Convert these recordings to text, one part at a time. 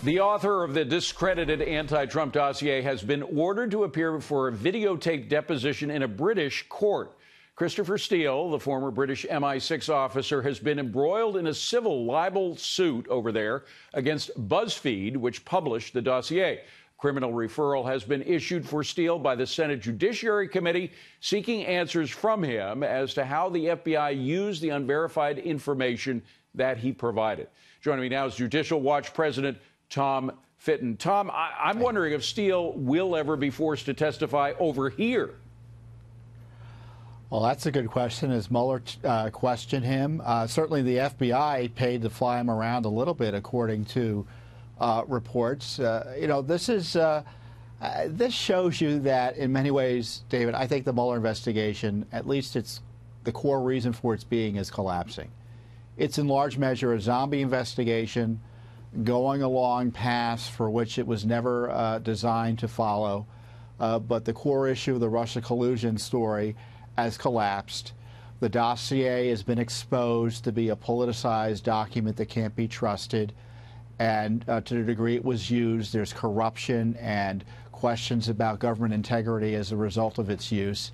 The author of the discredited anti-Trump dossier has been ordered to appear for a videotaped deposition in a British court. Christopher Steele, the former British MI6 officer, has been embroiled in a civil libel suit over there against BuzzFeed, which published the dossier. Criminal referral has been issued for Steele by the Senate Judiciary Committee, seeking answers from him as to how the FBI used the unverified information that he provided. Joining me now is Judicial Watch President Tom Fitton. Tom, I'm wondering if Steele will ever be forced to testify over here. Well, that's a good question. As Mueller questioned him, certainly the FBI paid to fly him around a little bit, according to reports. This shows you that in many ways, David, I think the Mueller investigation, at least it's the core reason for its being, is collapsing. It's in large measure a zombie investigation going along paths for which it was never designed to follow. But the core issue of the Russia collusion story has collapsed. The dossier has been exposed to be a politicized document that can't be trusted. And to the degree it was used, there's corruption and questions about government integrity as a result of its use.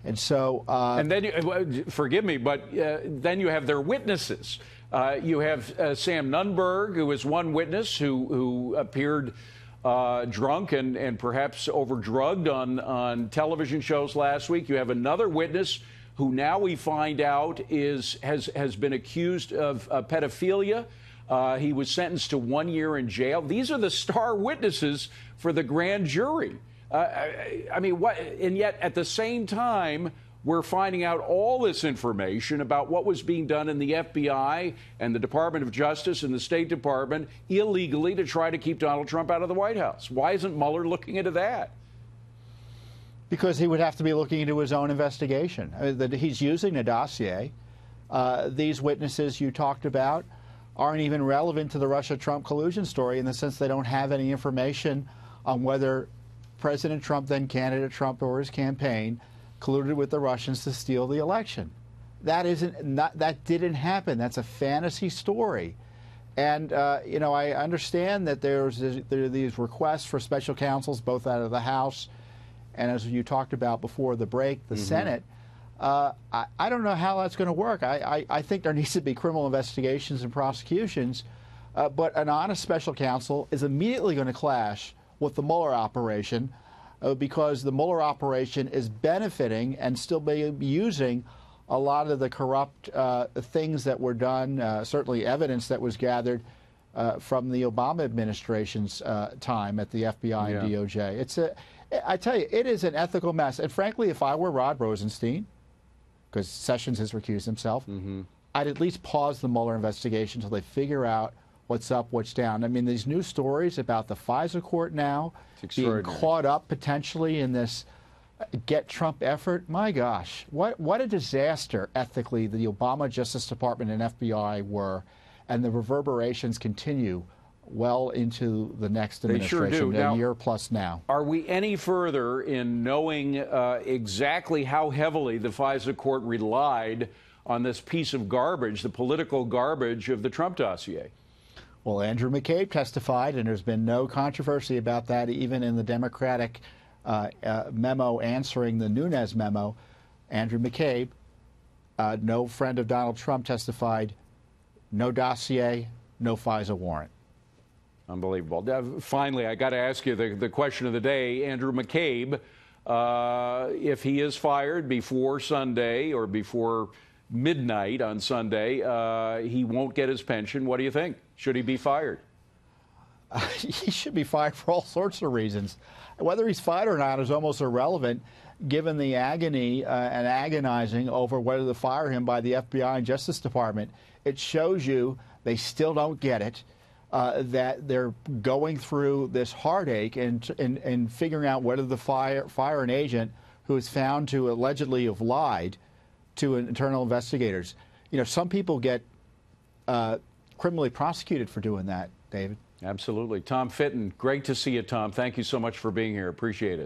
And so, and then, forgive me, but then you have their witnesses. You have Sam Nunberg, who is one witness who appeared drunk and perhaps overdrugged on television shows last week. You have another witness who now we find out has been accused of pedophilia. He was sentenced to 1 year in jail. These are the star witnesses for the grand jury. I mean, what? And yet, at the same time, we're finding out all this information about what was being done in the FBI and the Department of Justice and the State Department illegally to try to keep Donald Trump out of the White House. Why isn't Mueller looking into that? Because he would have to be looking into his own investigation. He's using a dossier. These witnesses you talked about aren't even relevant to the Russia-Trump collusion story in the sense they don't have any information on whether President Trump, then candidate Trump, or his campaign colluded with the Russians to steal the election. That didn't happen. That's a fantasy story. And, I understand that there are these requests for special counsels, both out of the House and, as you talked about before the break, the Senate. I don't know how that's going to work. I think there needs to be criminal investigations and prosecutions, but an honest special counsel is immediately going to clash with the Mueller operation because the Mueller operation is benefiting and still be using a lot of the corrupt things that were done, certainly evidence that was gathered from the Obama administration's time at the FBI and DOJ. I tell you, it is an ethical mess. And frankly, if I were Rod Rosenstein, because Sessions has recused himself, I'd at least pause the Mueller investigation until they figure out what's up, what's down. I mean, these new stories about the FISA court now being caught up potentially in this get Trump effort, my gosh, what a disaster ethically the Obama Justice Department and FBI were, and the reverberations continue well into the next administration, they sure do. A year plus now. Are we any further in knowing exactly how heavily the FISA court relied on this piece of garbage, the political garbage of the Trump dossier? Well, Andrew McCabe testified, and there's been no controversy about that, even in the Democratic memo answering the Nunes memo. Andrew McCabe, no friend of Donald Trump, testified, no dossier, no FISA warrant. Unbelievable. Finally, I got to ask you the question of the day. Andrew McCabe, if he is fired before Sunday or before midnight on Sunday, he won't get his pension. What do you think? Should he be fired? He should be fired for all sorts of reasons. Whether he's fired or not is almost irrelevant, given the agony and agonizing over whether to fire him by the FBI and Justice Department. It shows you they still don't get it, that they're going through this heartache and figuring out whether to fire an agent who is found to allegedly have lied to internal investigators. You know, some people get criminally prosecuted for doing that, David. Absolutely. Tom Fitton, great to see you, Tom. Thank you so much for being here. Appreciate it.